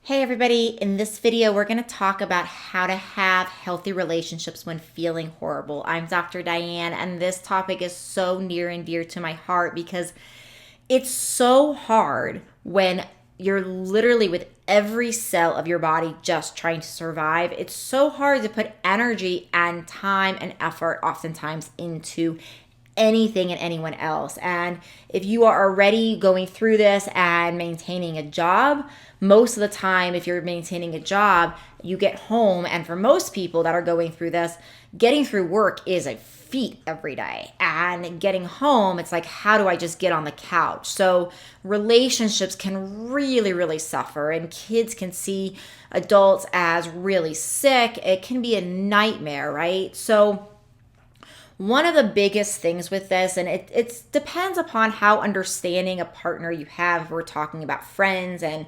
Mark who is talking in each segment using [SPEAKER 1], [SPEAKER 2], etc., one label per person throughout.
[SPEAKER 1] Hey everybody, in this video we're going to talk about how to have healthy relationships when feeling horrible. I'm Dr. Diane and this topic is so near and dear to my heart because it's so hard when you're literally with every cell of your body just trying to survive. It's so hard to put energy and time and effort oftentimes into anything and anyone else. And if you are already going through this and maintaining a job, most of the time, if you're maintaining a job, you get home. And for most people that are going through this, getting through work is a feat every day. And getting home, it's like, how do I just get on the couch? So relationships can really, really suffer, and kids can see adults as really sick. It can be a nightmare, right? So one of the biggest things with this, and it depends upon how understanding a partner you have. We're talking about friends and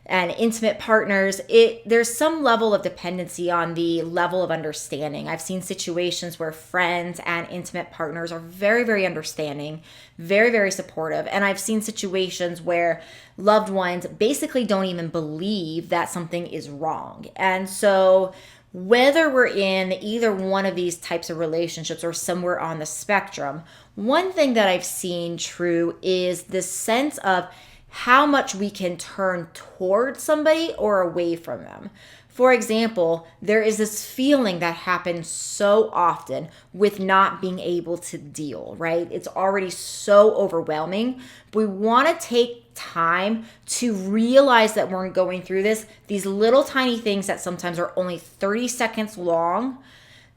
[SPEAKER 1] intimate partners. There's some level of dependency on the level of understanding. I've seen situations where friends and intimate partners are very, very understanding, very, very supportive. And I've seen situations where loved ones basically don't even believe that something is wrong. And so whether we're in either one of these types of relationships or somewhere on the spectrum, one thing that I've seen true is this sense of how much we can turn towards somebody or away from them. For example, there is this feeling that happens so often with not being able to deal, right? It's already so overwhelming. We want to take time to realize that we're going through this, these little tiny things that sometimes are only 30 seconds long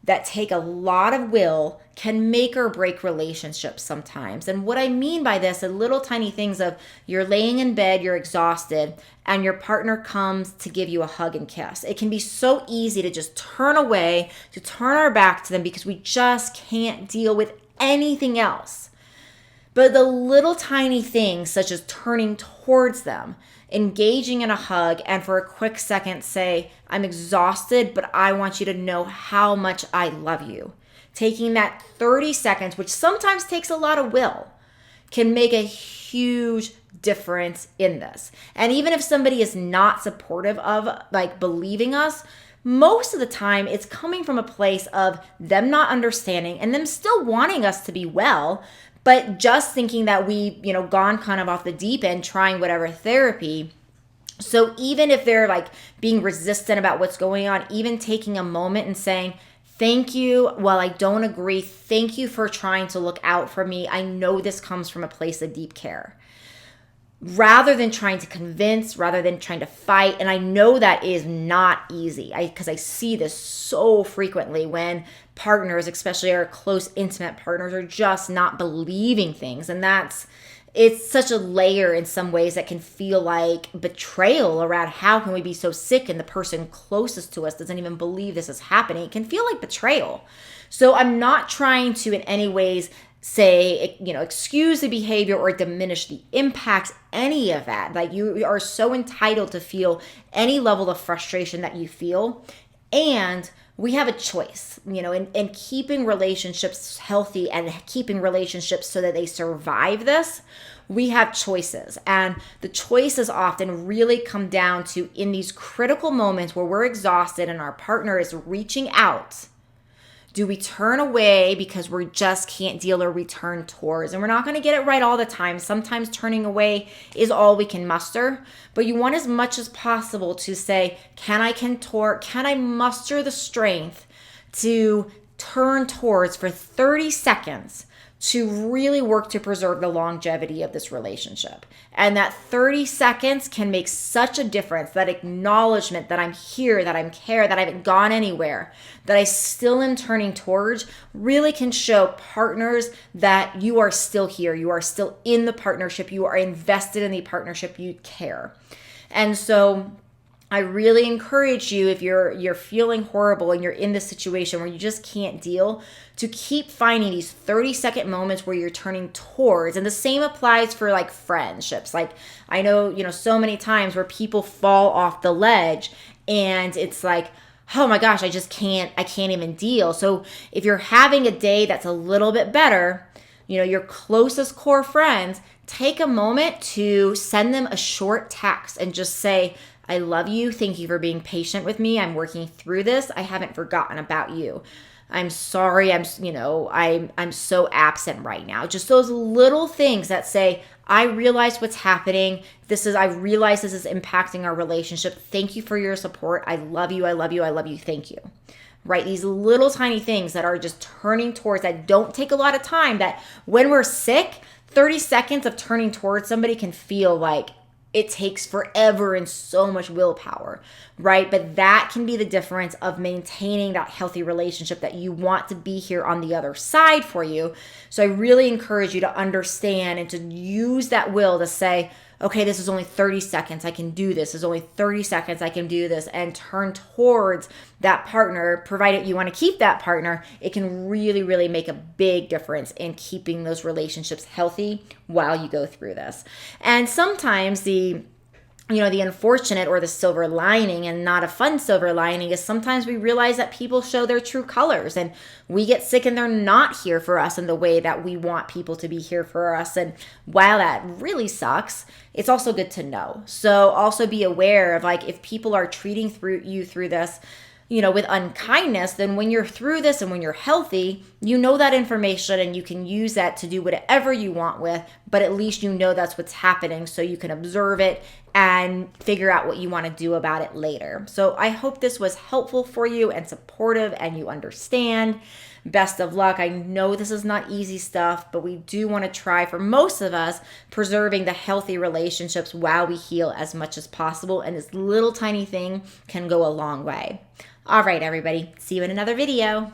[SPEAKER 1] that take a lot of will can make or break relationships sometimes. And what I mean by this are little tiny things of you're laying in bed, you're exhausted, and your partner comes to give you a hug and kiss. It can be so easy to just turn away, to turn our back to them because we just can't deal with anything else. But the little tiny things, such as turning towards them, engaging in a hug, and for a quick second say, I'm exhausted, but I want you to know how much I love you. Taking that 30 seconds, which sometimes takes a lot of will, can make a huge difference in this. And even if somebody is not supportive of believing us, most of the time it's coming from a place of them not understanding and them still wanting us to be well, but just thinking that we, gone kind of off the deep end trying whatever therapy. So even if they're being resistant about what's going on, even taking a moment and saying, thank you, while I don't agree, thank you for trying to look out for me. I know this comes from a place of deep care. Rather than trying to convince, rather than trying to fight. And I know that is not easy because I see this so frequently when partners, especially our close, intimate partners, are just not believing things. And it's such a layer in some ways that can feel like betrayal around how can we be so sick and the person closest to us doesn't even believe this is happening. It can feel like betrayal. So I'm not trying to in any ways say, excuse the behavior or diminish the impact, any of that. You are so entitled to feel any level of frustration that you feel. And we have a choice, in keeping relationships healthy and keeping relationships so that they survive this. We have choices, and the choices often really come down to in these critical moments where we're exhausted and our partner is reaching out. Do we turn away because we just can't deal, or we turn towards? And we're not going to get it right all the time. Sometimes turning away is all we can muster. But you want as much as possible to say, can I muster the strength to turn towards for 30 seconds to really work to preserve the longevity of this relationship? And that 30 seconds can make such a difference. That acknowledgement that I'm here, that I'm care, that I haven't gone anywhere, that I still am turning towards, really can show partners that you are still here. You are still in the partnership. You are invested in the partnership. You care. And so I really encourage you, if you're feeling horrible and you're in this situation where you just can't deal, to keep finding these 30-second moments where you're turning towards. And the same applies for friendships. I know, so many times where people fall off the ledge and it's like, oh my gosh, I can't even deal. So if you're having a day that's a little bit better, your closest core friends, take a moment to send them a short text and just say, I love you. Thank you for being patient with me. I'm working through this. I haven't forgotten about you. I'm sorry. I'm so absent right now. Just those little things that say, I realize what's happening. I realize this is impacting our relationship. Thank you for your support. I love you. I love you. I love you. Thank you. Right? These little tiny things that are just turning towards, that don't take a lot of time, that when we're sick, 30 seconds of turning towards somebody can feel like it takes forever and so much willpower, right? But that can be the difference of maintaining that healthy relationship that you want to be here on the other side for you. So I really encourage you to understand and to use that will to say, okay, this is only 30 seconds. I can do this. It's only 30 seconds. I can do this, and turn towards that partner. Provided you want to keep that partner, it can really, really make a big difference in keeping those relationships healthy while you go through this. And sometimes the unfortunate or the silver lining, and not a fun silver lining, is sometimes we realize that people show their true colors and we get sick and they're not here for us in the way that we want people to be here for us. And while that really sucks, it's also good to know. So also be aware of, like, if people are treating you through this, with unkindness, then when you're through this and when you're healthy, you know that information and you can use that to do whatever you want with, but at least you know that's what's happening, so you can observe it and figure out what you want to do about it later. So I hope this was helpful for you and supportive and you understand. Best of luck. I know this is not easy stuff, but we do want to try, for most of us, preserving the healthy relationships while we heal as much as possible. And this little tiny thing can go a long way. All right, everybody. See you in another video.